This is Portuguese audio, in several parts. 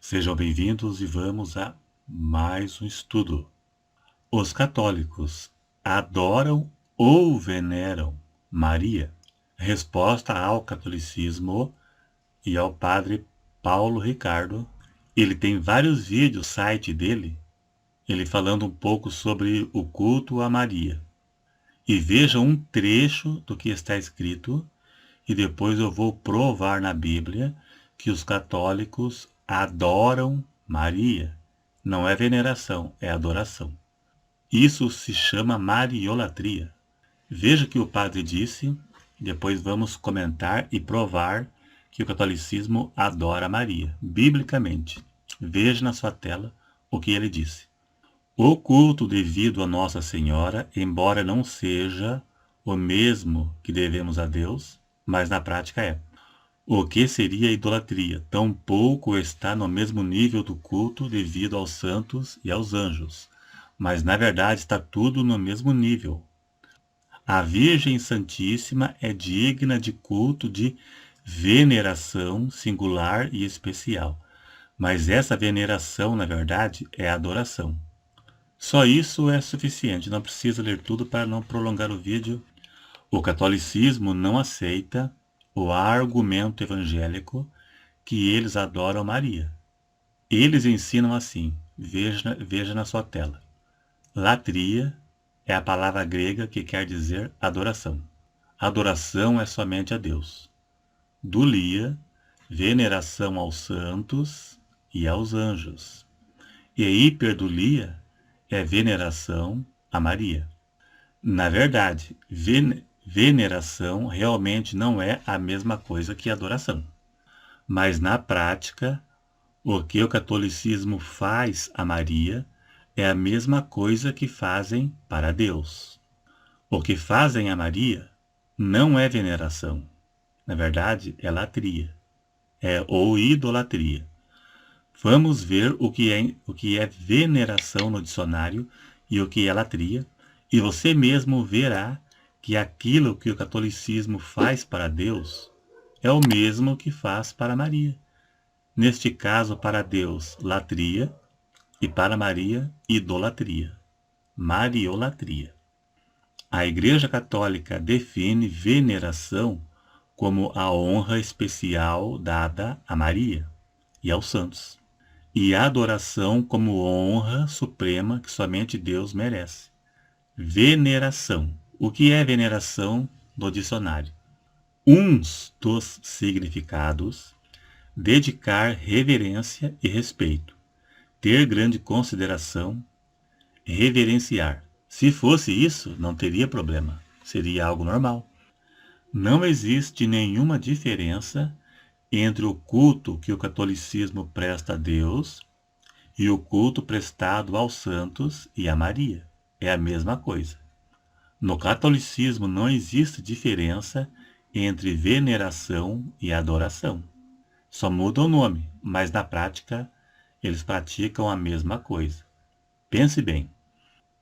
Sejam bem-vindos e vamos a mais um estudo. Os católicos adoram ou veneram Maria? Resposta ao catolicismo e ao padre Paulo Ricardo. Ele tem vários vídeos no site dele, ele falando um pouco sobre o culto a Maria. E veja um trecho do que está escrito e depois eu vou provar na Bíblia que os católicos adoram Maria. Não é veneração, é adoração. Isso se chama mariolatria. Veja o que o padre disse, depois vamos comentar e provar que o catolicismo adora Maria, biblicamente. Veja na sua tela o que ele disse. O culto devido a Nossa Senhora, embora não seja o mesmo que devemos a Deus, mas na prática é. O que seria idolatria? Tampouco está no mesmo nível do culto devido aos santos e aos anjos, mas na verdade está tudo no mesmo nível. A Virgem Santíssima é digna de culto de veneração singular e especial, mas essa veneração, na verdade, é adoração. Só isso é suficiente, não precisa ler tudo para não prolongar o vídeo. O catolicismo não aceita o argumento evangélico que eles adoram Maria. Eles ensinam assim, veja na sua tela. Latria é a palavra grega que quer dizer adoração. Adoração é somente a Deus. Dulia, veneração aos santos e aos anjos. E hiperdulia é veneração a Maria. Na verdade, veneração realmente não é a mesma coisa que adoração. Mas na prática, o que o catolicismo faz a Maria é a mesma coisa que fazem para Deus. O que fazem a Maria não é veneração. Na verdade, é latria, ou idolatria. Vamos ver o que é veneração no dicionário e o que é latria, e você mesmo verá que aquilo que o catolicismo faz para Deus é o mesmo que faz para Maria. Neste caso, para Deus, latria, e para Maria, idolatria, mariolatria. A Igreja Católica define veneração como a honra especial dada a Maria e aos santos, e a adoração como honra suprema que somente Deus merece. Veneração. O que é veneração no dicionário? Uns dos significados: dedicar reverência e respeito, ter grande consideração, reverenciar. Se fosse isso, não teria problema, seria algo normal. Não existe nenhuma diferença entre o culto que o catolicismo presta a Deus e o culto prestado aos santos e a Maria. É a mesma coisa. No catolicismo não existe diferença entre veneração e adoração. Só muda o nome, mas na prática eles praticam a mesma coisa. Pense bem: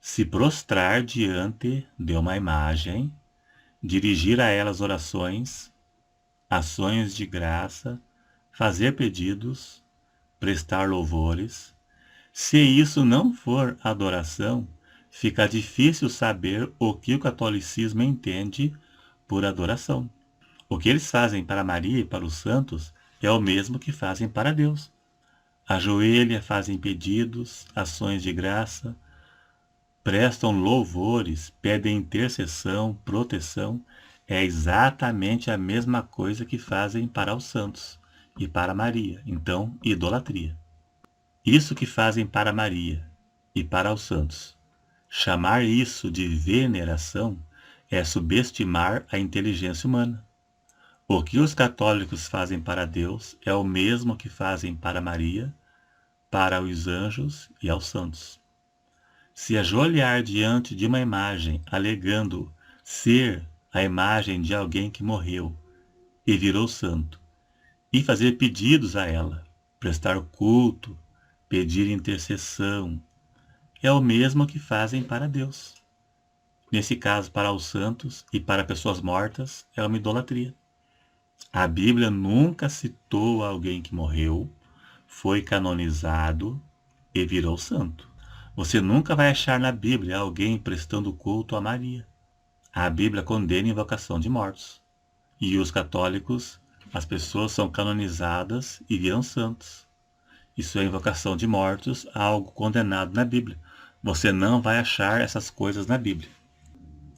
se prostrar diante de uma imagem, dirigir a elas orações, ações de graça, fazer pedidos, prestar louvores, se isso não for adoração, fica difícil saber o que o catolicismo entende por adoração. O que eles fazem para Maria e para os santos é o mesmo que fazem para Deus. Ajoelha, fazem pedidos, ações de graça, prestam louvores, pedem intercessão, proteção. É exatamente a mesma coisa que fazem para os santos e para Maria. Então, idolatria. Isso que fazem para Maria e para os santos. Chamar isso de veneração é subestimar a inteligência humana. O que os católicos fazem para Deus é o mesmo que fazem para Maria, para os anjos e aos santos. Se ajoelhar diante de uma imagem alegando ser a imagem de alguém que morreu e virou santo, e fazer pedidos a ela, prestar culto, pedir intercessão, é o mesmo que fazem para Deus. Nesse caso, para os santos e para pessoas mortas, é uma idolatria. A Bíblia nunca citou alguém que morreu, foi canonizado e virou santo. Você nunca vai achar na Bíblia alguém prestando culto a Maria. A Bíblia condena a invocação de mortos. E os católicos, as pessoas são canonizadas e viram santos. Isso é invocação de mortos, algo condenado na Bíblia. Você não vai achar essas coisas na Bíblia.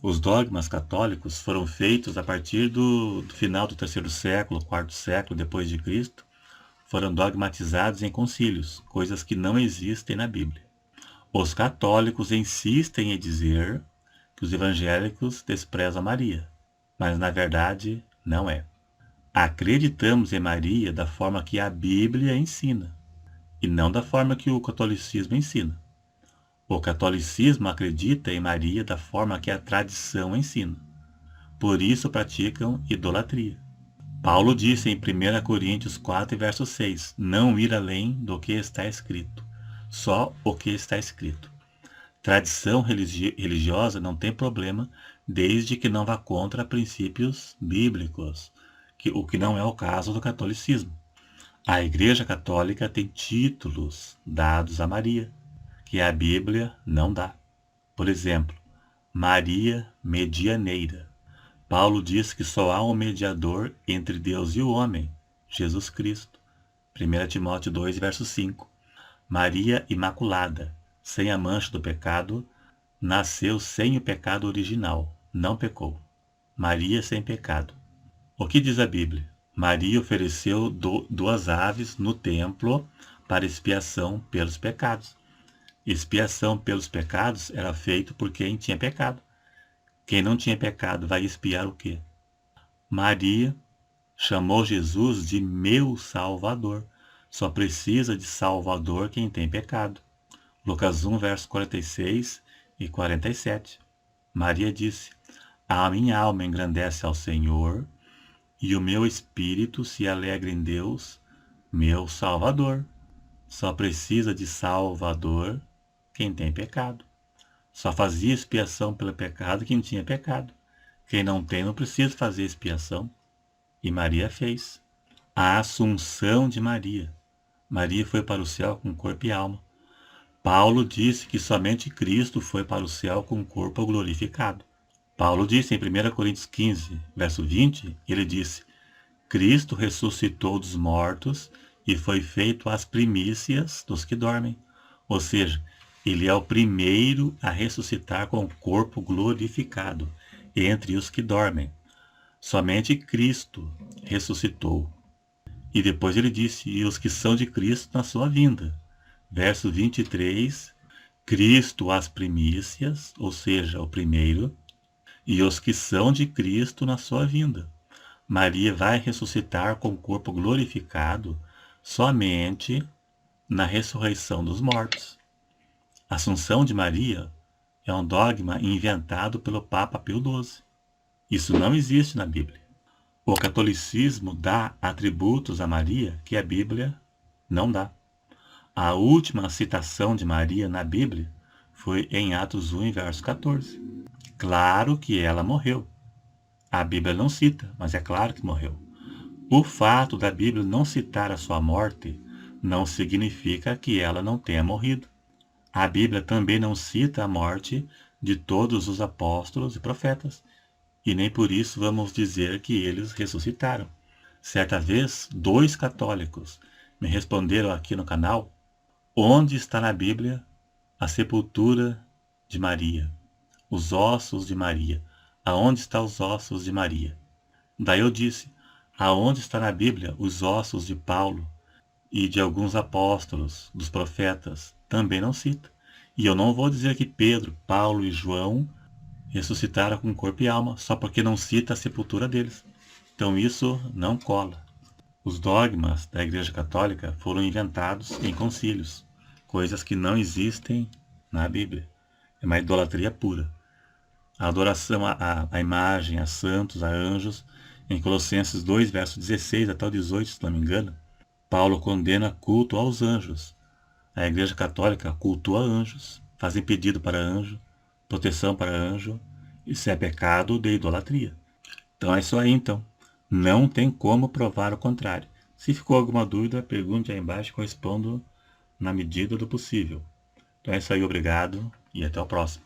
Os dogmas católicos foram feitos a partir do final do terceiro século, quarto século depois de Cristo. Foram dogmatizados em concílios, coisas que não existem na Bíblia. Os católicos insistem em dizer que os evangélicos desprezam Maria, mas na verdade não é. Acreditamos em Maria da forma que a Bíblia ensina, e não da forma que o catolicismo ensina. O catolicismo acredita em Maria da forma que a tradição ensina. Por isso praticam idolatria. Paulo disse em 1 Coríntios 4, verso 6, não ir além do que está escrito, só o que está escrito. Tradição religiosa não tem problema, desde que não vá contra princípios bíblicos, o que não é o caso do catolicismo. A Igreja Católica tem títulos dados a Maria, que a Bíblia não dá. Por exemplo, Maria Medianeira. Paulo diz que só há um mediador entre Deus e o homem, Jesus Cristo. 1 Timóteo 2, verso 5. Maria Imaculada, sem a mancha do pecado, nasceu sem o pecado original, não pecou. Maria sem pecado. O que diz a Bíblia? Maria ofereceu duas aves no templo para expiação pelos pecados. Expiação pelos pecados era feito por quem tinha pecado. Quem não tinha pecado vai expiar o quê? Maria chamou Jesus de meu Salvador. Só precisa de Salvador quem tem pecado. Lucas 1, versos 46 e 47. Maria disse, a minha alma engrandece ao Senhor, e o meu espírito se alegra em Deus, meu Salvador. Só precisa de Salvador quem tem pecado. Só fazia expiação pelo pecado quem tinha pecado. Quem não tem não precisa fazer expiação. E Maria fez. A Assunção de Maria. Maria foi para o céu com corpo e alma. Paulo disse que somente Cristo foi para o céu com o corpo glorificado. Paulo disse em 1 Coríntios 15, verso 20, ele disse, Cristo ressuscitou dos mortos e foi feito as primícias dos que dormem. Ou seja, ele é o primeiro a ressuscitar com o corpo glorificado entre os que dormem. Somente Cristo ressuscitou. E depois ele disse, e os que são de Cristo na sua vinda. Verso 23, Cristo as primícias, ou seja, o primeiro, e os que são de Cristo na sua vinda. Maria vai ressuscitar com o corpo glorificado somente na ressurreição dos mortos. A Assunção de Maria é um dogma inventado pelo Papa Pio XII. Isso não existe na Bíblia. O catolicismo dá atributos a Maria que a Bíblia não dá. A última citação de Maria na Bíblia foi em Atos 1, verso 14. Claro que ela morreu. A Bíblia não cita, mas é claro que morreu. O fato da Bíblia não citar a sua morte não significa que ela não tenha morrido. A Bíblia também não cita a morte de todos os apóstolos e profetas, e nem por isso vamos dizer que eles ressuscitaram. Certa vez, 2 católicos me responderam aqui no canal, onde está na Bíblia a sepultura de Maria, os ossos de Maria? Aonde estão os ossos de Maria? Daí eu disse, aonde está na Bíblia os ossos de Paulo e de alguns apóstolos, dos profetas? Também não cita. E eu não vou dizer que Pedro, Paulo e João ressuscitaram com corpo e alma, só porque não cita a sepultura deles. Então isso não cola. Os dogmas da Igreja Católica foram inventados em concílios, coisas que não existem na Bíblia. É uma idolatria pura. A adoração à imagem, a santos, a anjos, em Colossenses 2, verso 16 até o 18, se não me engano, Paulo condena culto aos anjos. A Igreja Católica cultua anjos, fazem pedido para anjo, proteção para anjo, isso é pecado de idolatria. Então é isso aí, então. Não tem como provar o contrário. Se ficou alguma dúvida, pergunte aí embaixo que eu respondo na medida do possível. Então é isso aí, obrigado e até o próximo.